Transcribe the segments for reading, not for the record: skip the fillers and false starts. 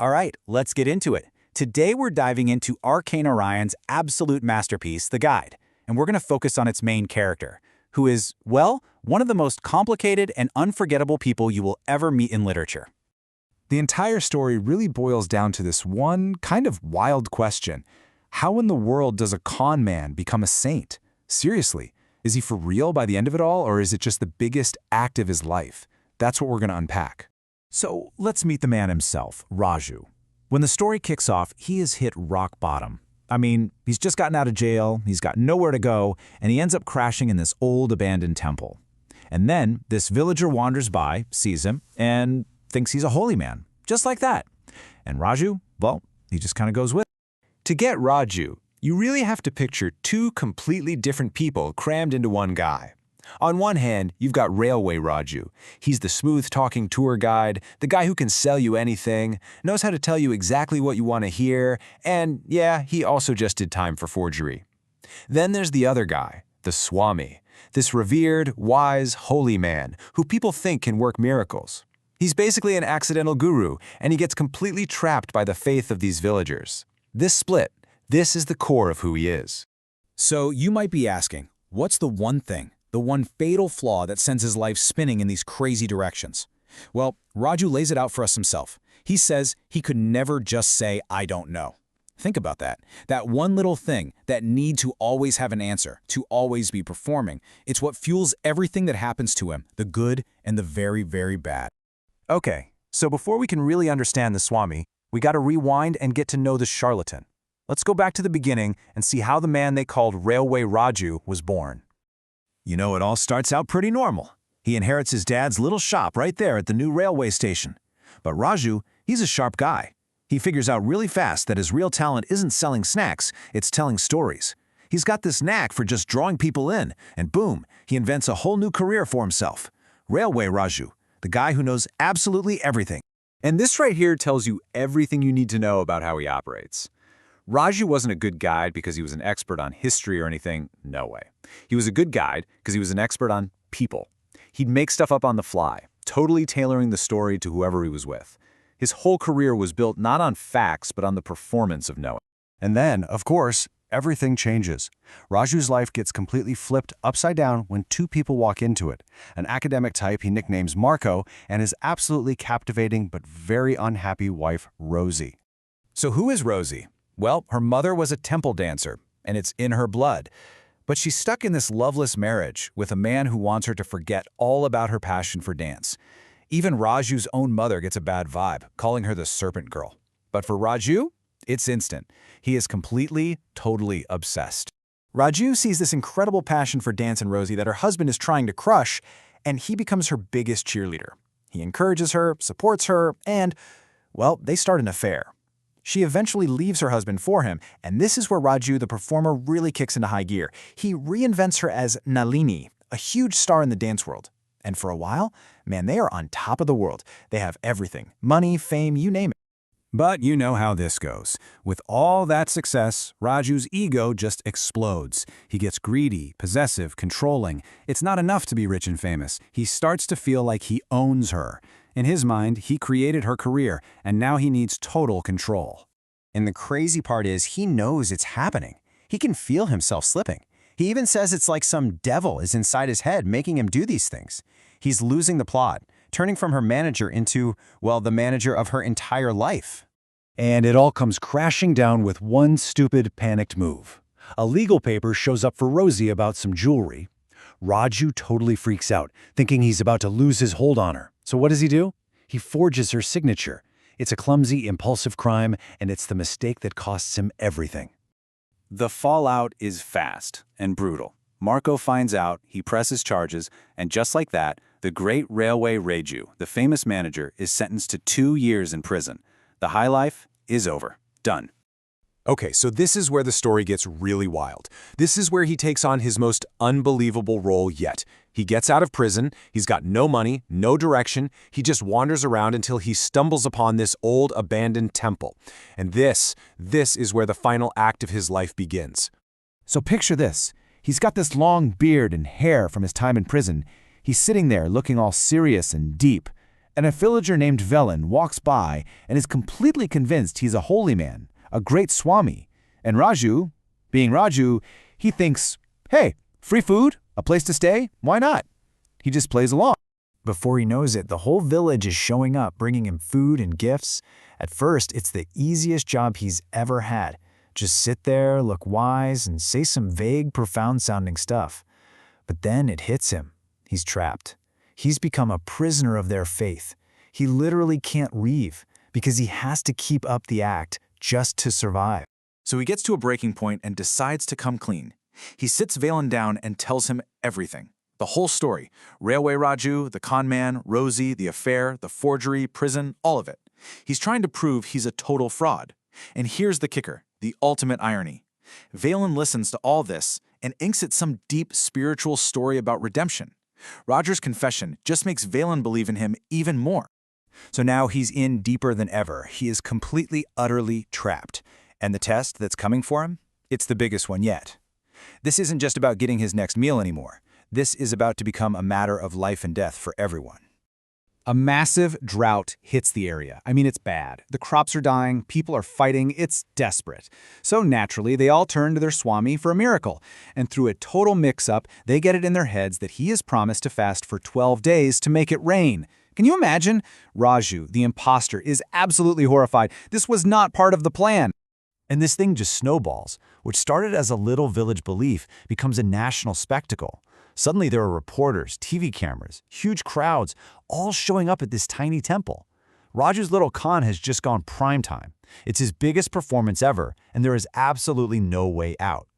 All right, let's get into it. Today we're diving into R.K.Narayan's absolute masterpiece, The Guide, and we're going to focus on its main character, who is, well, one of the most complicated and unforgettable people you will ever meet in literature. The entire story really boils down to this one kind of wild question. How in the world does a con man become a saint? Seriously, is he for real by the end of it all, or is it just the biggest act of his life? That's what we're going to unpack. So let's meet the man himself, Raju. When the story kicks off, he has hit rock bottom. I mean, he's just gotten out of jail, he's got nowhere to go, and he ends up crashing in this old abandoned temple. And then this villager wanders by, sees him, and thinks he's a holy man, just like that. And Raju, well, he just kind of goes with it. To get Raju, you really have to picture two completely different people crammed into one guy. On one hand, you've got Railway Raju. He's the smooth-talking tour guide, the guy who can sell you anything, knows how to tell you exactly what you want to hear, and yeah, he also just did time for forgery. Then there's the other guy, the Swami, this revered, wise, holy man who people think can work miracles. He's basically an accidental guru, and he gets completely trapped by the faith of these villagers. This split, this is the core of who he is. So you might be asking, what's the one thing, the one fatal flaw that sends his life spinning in these crazy directions? Well, Raju lays it out for us himself. He says he could never just say, "I don't know." Think about that. That one little thing, that need to always have an answer, to always be performing, it's what fuels everything that happens to him, the good and the very, very bad. Okay, so before we can really understand the Swami, we gotta rewind and get to know the charlatan. Let's go back to the beginning and see how the man they called Railway Raju was born. You know, it all starts out pretty normal. He inherits his dad's little shop right there at the new railway station. But Raju, he's a sharp guy. He figures out really fast that his real talent isn't selling snacks, it's telling stories. He's got this knack for just drawing people in, and boom, he invents a whole new career for himself. Railway Raju, the guy who knows absolutely everything. And this right here tells you everything you need to know about how he operates. Raju wasn't a good guide because he was an expert on history or anything, no way. He was a good guide because he was an expert on people. He'd make stuff up on the fly, totally tailoring the story to whoever he was with. His whole career was built not on facts, but on the performance of knowing. And then, of course, everything changes. Raju's life gets completely flipped upside down when two people walk into it. An academic type he nicknames Marco and his absolutely captivating but very unhappy wife, Rosie. So who is Rosie? Well, her mother was a temple dancer, and it's in her blood. But she's stuck in this loveless marriage with a man who wants her to forget all about her passion for dance. Even Raju's own mother gets a bad vibe, calling her the serpent girl. But for Raju, it's instant. He is completely, totally obsessed. Raju sees this incredible passion for dance in Rosie that her husband is trying to crush, and he becomes her biggest cheerleader. He encourages her, supports her, and, well, they start an affair. She eventually leaves her husband for him, and this is where Raju, the performer, really kicks into high gear. He reinvents her as Nalini, a huge star in the dance world. And for a while, man, they are on top of the world. They have everything, money, fame, you name it. But you know how this goes. With all that success, Raju's ego just explodes. He gets greedy, possessive, controlling. It's not enough to be rich and famous. He starts to feel like he owns her. In his mind, he created her career, and now he needs total control. And the crazy part is he knows it's happening. He can feel himself slipping. He even says it's like some devil is inside his head making him do these things. He's losing the plot, turning from her manager into, well, the manager of her entire life. And it all comes crashing down with one stupid, panicked move. A legal paper shows up for Rosie about some jewelry. Raju totally freaks out, thinking he's about to lose his hold on her. So what does he do? He forges her signature. It's a clumsy, impulsive crime, and it's the mistake that costs him everything. The fallout is fast and brutal. Marco finds out, he presses charges, and just like that, the great Railway Raju, the famous manager, is sentenced to 2 years in prison. The high life is over. Done. Okay, so this is where the story gets really wild. This is where he takes on his most unbelievable role yet. He gets out of prison, he's got no money, no direction, he just wanders around until he stumbles upon this old abandoned temple. And this is where the final act of his life begins. So picture this. He's got this long beard and hair from his time in prison. He's sitting there looking all serious and deep. and a villager named Velen walks by and is completely convinced he's a holy man, a great Swami. And Raju, being Raju, he thinks, hey, free food, a place to stay, why not? He just plays along. Before he knows it, the whole village is showing up, bringing him food and gifts. At first, it's the easiest job he's ever had. Just sit there, look wise, and say some vague, profound-sounding stuff. But then it hits him. He's trapped. He's become a prisoner of their faith. He literally can't leave because he has to keep up the act just to survive. So he gets to a breaking point and decides to come clean. He sits Valen down and tells him everything. The whole story. Railway Raju, the con man, Rosie, the affair, the forgery, prison, all of it. He's trying to prove he's a total fraud. And here's the kicker, the ultimate irony. Valen listens to all this and inks it some deep spiritual story about redemption. Roger's confession just makes Valen believe in him even more. So now he's in deeper than ever. He is completely, utterly trapped. And the test that's coming for him? It's the biggest one yet. This isn't just about getting his next meal anymore. This is about to become a matter of life and death for everyone. A massive drought hits the area. I mean, it's bad. The crops are dying, people are fighting, it's desperate. So naturally, they all turn to their Swami for a miracle. And through a total mix-up, they get it in their heads that he has promised to fast for 12 days to make it rain. Can you imagine? Raju, the imposter, is absolutely horrified. This was not part of the plan. And this thing just snowballs. Which started as a little village belief becomes a national spectacle. Suddenly there are reporters, TV cameras, huge crowds, all showing up at this tiny temple. Raju's little con has just gone prime time. It's his biggest performance ever, and there is absolutely no way out.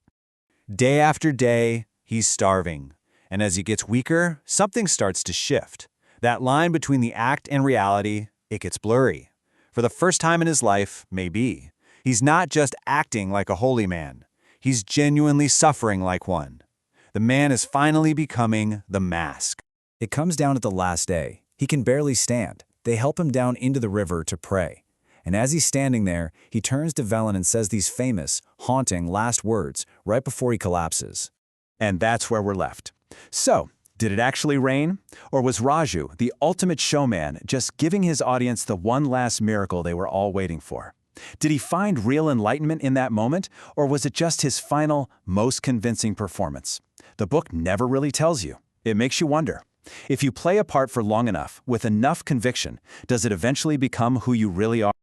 Day after day, he's starving. And as he gets weaker, something starts to shift. That line between the act and reality, it gets blurry. For the first time in his life, maybe. He's not just acting like a holy man. He's genuinely suffering like one. The man is finally becoming the mask. It comes down at the last day. He can barely stand. They help him down into the river to pray. And as he's standing there, he turns to Velen and says these famous, haunting last words right before he collapses. And that's where we're left. So, did it actually rain? Or was Raju, the ultimate showman, just giving his audience the one last miracle they were all waiting for? Did he find real enlightenment in that moment, or was it just his final, most convincing performance? The book never really tells you. It makes you wonder. If you play a part for long enough, with enough conviction, does it eventually become who you really are?